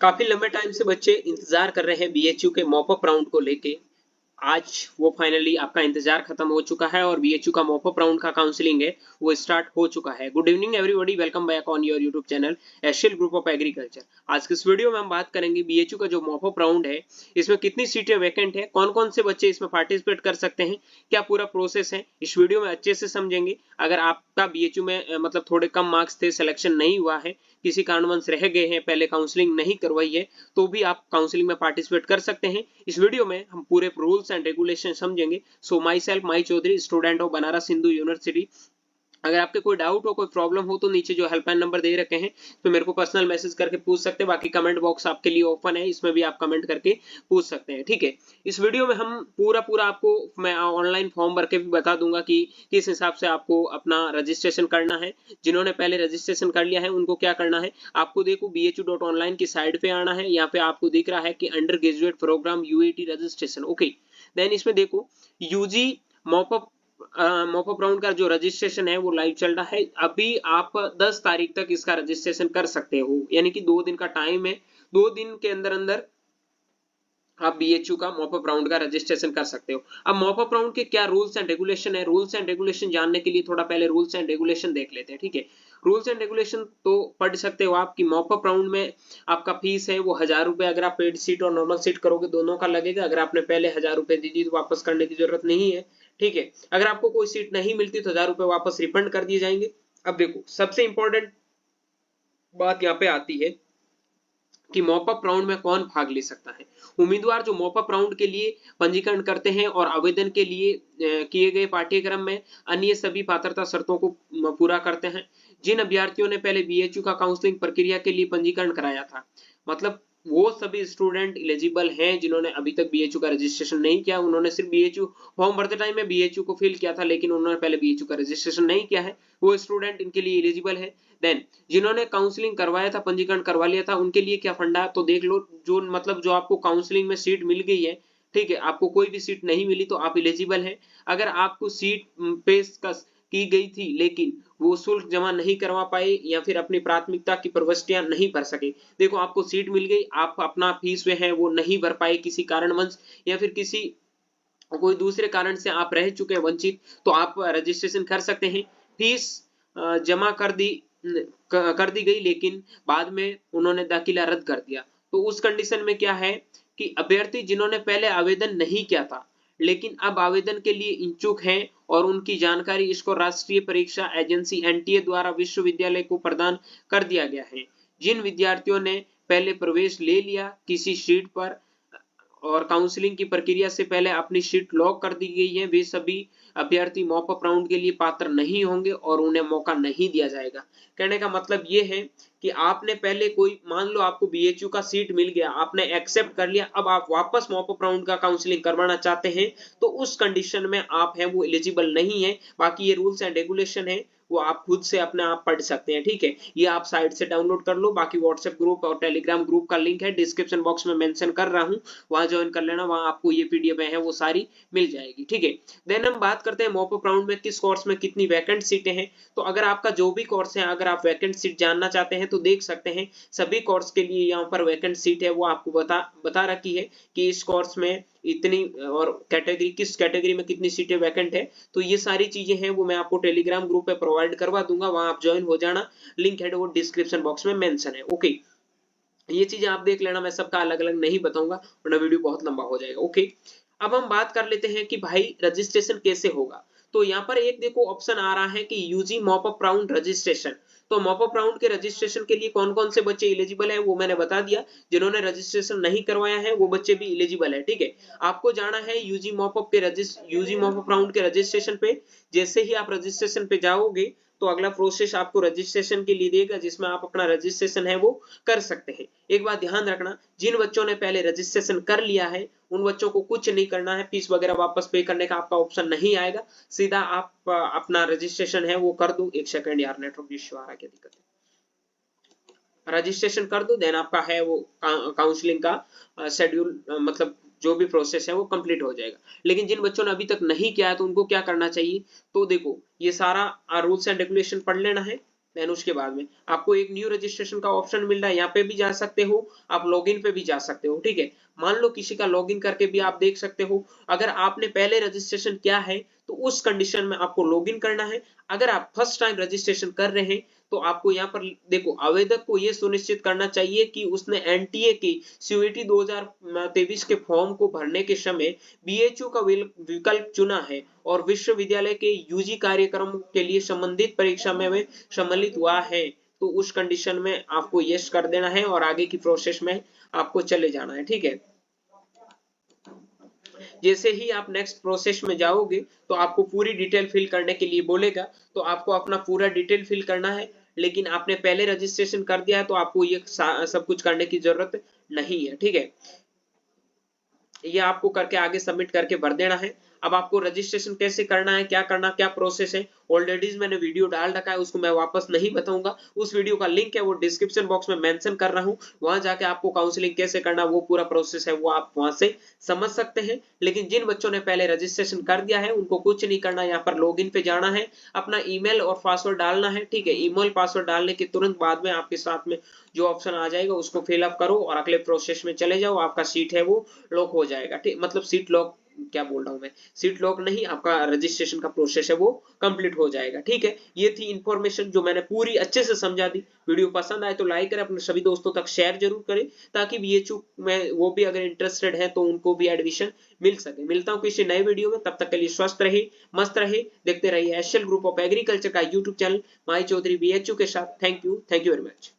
काफी लंबे टाइम से बच्चे इंतजार कर रहे हैं बीएचयू के मॉपअप राउंड को लेके। आज वो फाइनली आपका इंतजार खत्म हो चुका है और बीएचयू का मॉपअप राउंड का काउंसलिंग है वो स्टार्ट हो चुका है। Good evening everybody, welcome back on your YouTube channel Asian group of agriculture. आज के इस वीडियो में हम बात करेंगे बीएचयू का जो मॉपअप राउंड है इसमें कितनी सीटें वैकेंट है, कौन कौन से बच्चे इसमें पार्टिसिपेट कर सकते हैं, क्या पूरा प्रोसेस है, इस वीडियो में अच्छे से समझेंगे। अगर आपका बीएचयू में मतलब थोड़े कम मार्क्स थे, सिलेक्शन नहीं हुआ है, किसी कारणवश रह गए हैं, पहले काउंसलिंग नहीं करवाई है, तो भी आप काउंसलिंग में पार्टिसिपेट कर सकते हैं। इस वीडियो में हम पूरे रूल्स एंड रेगुलेशन समझेंगे। So myself Mai Chaudhary, student of Banaras Hindu University. अगर आपके कोई डाउट हो, कोई प्रॉब्लम हो, तो नीचे जो हेल्पलाइन नंबर दे रखे हैं तो मेरे को पर्सनल मैसेज करके पूछ सकते हैं। बाकी कमेंट बॉक्स आपके लिए ओपन है, इसमें भी आप कमेंट करके पूछ सकते हैं। ठीक है, इस वीडियो में हम पूरा आपको मैं ऑनलाइन फॉर्म भर के भी बता दूंगा कि किस हिसाब से आपको अपना रजिस्ट्रेशन करना है। जिन्होंने पहले रजिस्ट्रेशन कर लिया है उनको क्या करना है, आपको देखो bhu.online की साइड पे आना है। यहाँ पे आपको दिख रहा है कि undergraduate programme UAT registration. Okay, then इसमें देखो यूजी मॉपअप राउंड का जो रजिस्ट्रेशन है वो लाइव चल रहा है। अभी आप 10 तारीख तक इसका रजिस्ट्रेशन कर सकते हो, यानी कि 2 दिन का टाइम है। 2 दिन के अंदर अंदर आप बीएचयू का मॉपअप राउंड का रजिस्ट्रेशन कर सकते हो। अब मॉपअप राउंड के क्या रूल्स एंड रेगुलेशन है, रूल्स एंड रेगुलेशन जानने के लिए थोड़ा पहले रूल्स एंड रेगुलेशन देख लेते हैं। ठीक है, रूल्स एंड रेगुलेशन तो पढ़ सकते हो आप कि मॉपअप राउंड में आपका फीस है वो 1000 रुपए। अगर आप पेड सीट और नॉर्मल सीट करोगे दोनों का लगेगा। अगर आपने पहले 1000 रुपए दी थी तो वापस करने की जरूरत नहीं है। ठीक है, अगर आपको कोई सीट नहीं मिलती तो 1000 रुपए वापस रिफंड कर दिए जाएंगे। अब देखो, सबसे इंपॉर्टेंट बात यहाँ पे आती है कि मॉपअप राउंड में कौन भाग ले सकता है। उम्मीदवार जो मॉपअप राउंड के लिए पंजीकरण करते हैं और आवेदन के लिए किए गए पाठ्यक्रम में अन्य सभी पात्रता शर्तों को पूरा करते हैं। जिन अभ्यर्थियों ने पहले बीएचयू का काउंसलिंग प्रक्रिया के लिए पंजीकरण कराया था, मतलब वो सभी स्टूडेंट एलिजिबल हैं जिन्होंने अभी तक बीएचयू का रजिस्ट्रेशन नहीं किया। उन्होंने सिर्फ बीएचयू फॉर्म भरते टाइम में बीएचयू को फिल किया था, लेकिन उन्होंने पहले बीएचयू का रजिस्ट्रेशन नहीं किया है, वो स्टूडेंट इनके लिए एलिजिबल है। देन जिन्होंने काउंसलिंग करवाया था, पंजीकरण करवा लिया था, उनके लिए क्या फंडा तो देख लो। जो मतलब जो आपको काउंसलिंग में सीट मिल गई है, ठीक है, आपको कोई भी सीट नहीं मिली तो आप एलिजिबल हैं। अगर आपको सीट पेशकश की गई थी लेकिन वो शुल्क जमा नहीं करवा पाए या फिर अपनी प्राथमिकता की प्रविष्टियां नहीं भर सके, देखो आपको सीट मिल गई, आप अपना फीस वे है वो नहीं भर पाए किसी कारणवश या फिर किसी कोई दूसरे कारण से आप रह चुके हैं वंचित, तो आप रजिस्ट्रेशन कर सकते हैं। फीस जमा कर दी गई लेकिन बाद में उन्होंने दाखिला रद्द कर दिया, तो उस कंडीशन में क्या है कि अभ्यर्थी जिन्होंने पहले आवेदन नहीं किया था लेकिन अब आवेदन के लिए इच्छुक हैं और उनकी जानकारी इसको राष्ट्रीय परीक्षा एजेंसी एनटीए द्वारा विश्वविद्यालय को प्रदान कर दिया गया है। जिन विद्यार्थियों ने पहले प्रवेश ले लिया किसी सीट पर और काउंसलिंग की प्रक्रिया से पहले अपनी सीट लॉक कर दी गई है, वे सभी अभ्यर्थी मॉपअप राउंड के लिए पात्र नहीं होंगे और उन्हें मौका नहीं दिया जाएगा। कहने का मतलब ये है कि आपने पहले कोई, मान लो आपको बीएचयू का सीट मिल गया, आपने एक्सेप्ट कर लिया, अब आप वापस मॉपअप राउंड का काउंसलिंग करवाना चाहते हैं तो उस कंडीशन में आप हैं वो एलिजिबल नहीं है। बाकी ये रूल्स एंड रेगुलेशन है वो आप खुद से अपने आप पढ़ सकते हैं। ठीक है, ये आप साइट से डाउनलोड कर लो। बाकी व्हाट्सएप ग्रुप और टेलीग्राम ग्रुप का लिंक है डिस्क्रिप्शन बॉक्स में मेंशन कर रहा हूं, वहां ज्वाइन कर लेना, वहां आपको ये पीडीएफ है वो सारी मिल जाएगी। ठीक है, देन हम बात करते हैं मॉपअप राउंड में किस कोर्स में कितनी वैकेंट सीटें हैं। तो अगर आपका जो भी कोर्स है, अगर आप वैकेंट सीट जानना चाहते हैं तो देख सकते हैं सभी कोर्स के लिए यहाँ पर वैकेंट सीट है वो आपको बता रखी है कि इस कोर्स में इतनी और कैटेगरी, किस कैटेगरी में कितनी सीटें वैकेंट है। तो ये सारी चीजें हैं वो मैं आपको टेलीग्राम ग्रुप पे प्रोवाइड करवा दूंगा, वहां आप ज्वाइन हो जाना, लिंक है वो डिस्क्रिप्शन बॉक्स में मेंशन है। ओके, ये चीजें आप देख लेना, मैं सबका अलग अलग नहीं बताऊंगा वरना वीडियो बहुत लंबा हो जाएगा। ओके, अब हम बात कर लेते हैं कि भाई रजिस्ट्रेशन कैसे होगा। तो यहाँ पर एक देखो ऑप्शन आ रहा है कि यूजी मॉपअप राउंड रजिस्ट्रेशन। तो मॉपअप राउंड के रजिस्ट्रेशन के लिए कौन कौन से बच्चे एलिजिबल है वो मैंने बता दिया। जिन्होंने रजिस्ट्रेशन नहीं करवाया है वो बच्चे भी एलिजिबल है। ठीक है, आपको जाना है यूजी मॉपअप राउंड के रजिस्ट्रेशन पे। जैसे ही आप रजिस्ट्रेशन पे जाओगे तो अगला प्रोसेस आपको रजिस्ट्रेशन के लिए देगा, जिसमें आप अपना रजिस्ट्रेशन है वो कर सकते हैं। एक बात ध्यान रखना, जिन बच्चों ने पहले रजिस्ट्रेशन कर लिया है उन बच्चों को कुछ नहीं करना है, फीस वगैरह वापस पे करने का आपका ऑप्शन नहीं आएगा। सीधा आप अपना रजिस्ट्रेशन है वो कर दो। एक सेकंड यार, नेटवर्क इश्यू आ रहा है, क्या दिक्कत है, रजिस्ट्रेशन कर दो, देन आपका है वो काउंसलिंग का शेड्यूल मतलब जो भी प्रोसेस है वो कंप्लीट हो जाएगा। लेकिन जिन बच्चों ने अभी तक नहीं किया है तो उनको क्या करना चाहिए, तो देखो ये सारा रूल्स एंड रेगुलेशन पढ़ लेना है। देन उसके बाद में आपको एक न्यू रजिस्ट्रेशन का ऑप्शन मिल रहा है, यहाँ पे भी जा सकते हो आप, लॉगिन पे भी जा सकते हो, ठीक है। मान लो किसी का लॉगिन करके भी आप देख सकते हो। अगर आपने पहले रजिस्ट्रेशन किया है तो उस कंडीशन में आपको लॉगिन करना है। अगर आप फर्स्ट टाइम रजिस्ट्रेशन कर रहे हैं तो आपको यहाँ पर देखो, आवेदक को ये सुनिश्चित करना चाहिए कि उसने एनटीए की सीयूईटी 2023 के फॉर्म को भरने के समय बीएचयू का विकल्प चुना है और विश्वविद्यालय के यूजी कार्यक्रम के लिए संबंधित परीक्षा में सम्मिलित हुआ है, तो उस कंडीशन में आपको यस कर देना है और आगे की प्रोसेस में आपको चले जाना है, ठीक है। जैसे ही आप नेक्स्ट प्रोसेस में जाओगे तो आपको पूरी डिटेल फिल करने के लिए बोलेगा, तो आपको अपना पूरा डिटेल फिल करना है। लेकिन आपने पहले रजिस्ट्रेशन कर दिया है तो आपको ये सब कुछ करने की जरूरत नहीं है, ठीक है। ये आपको करके आगे सबमिट करके भर देना है। अब आपको रजिस्ट्रेशन कैसे करना है, क्या करना, क्या प्रोसेस है, ऑलरेडी मैंने वीडियो डाल रखा है, उसको मैं वापस नहीं बताऊंगा। उस वीडियो का लिंक है वो डिस्क्रिप्शन बॉक्स में मेंशन कर रहा हूं, वहां जाके आपको काउंसलिंग कैसे करना वो पूरा प्रोसेस है वो आप वहां से समझ सकते हैं। लेकिन जिन बच्चों ने पहले रजिस्ट्रेशन कर दिया है उनको कुछ नहीं करना, यहाँ पर लॉगिन पे जाना है, अपना ईमेल और पासवर्ड डालना है, ठीक है। ईमेल पासवर्ड डालने के तुरंत बाद में आपके साथ में जो ऑप्शन आ जाएगा उसको फिलअप करो और अगले प्रोसेस में चले जाओ, आपका सीट है वो लॉक हो जाएगा, ठीक, मतलब सीट लॉक, क्या बोल रहा हूं मैं, सीट लॉक नहीं, आपका रजिस्ट्रेशन का प्रोसेस है वो कंप्लीट हो जाएगा, ठीक है। ये थी इंफॉर्मेशन जो मैंने पूरी अच्छे से समझा दी। वीडियो पसंद आए तो लाइक करें, अपने सभी दोस्तों तक शेयर जरूर करें, ताकि बीएचयू में वो भी अगर इंटरेस्टेड है तो उनको भी एडमिशन मिल सके। मिलता हूं किसी नए वीडियो में, तब तक के लिए स्वस्थ रहे, मस्त रहे, देखते रहिए एसएल ग्रुप ऑफ एग्रीकल्चर का यूट्यूब चैनल माई चौधरी बीएचयू के साथ। Thank you very much.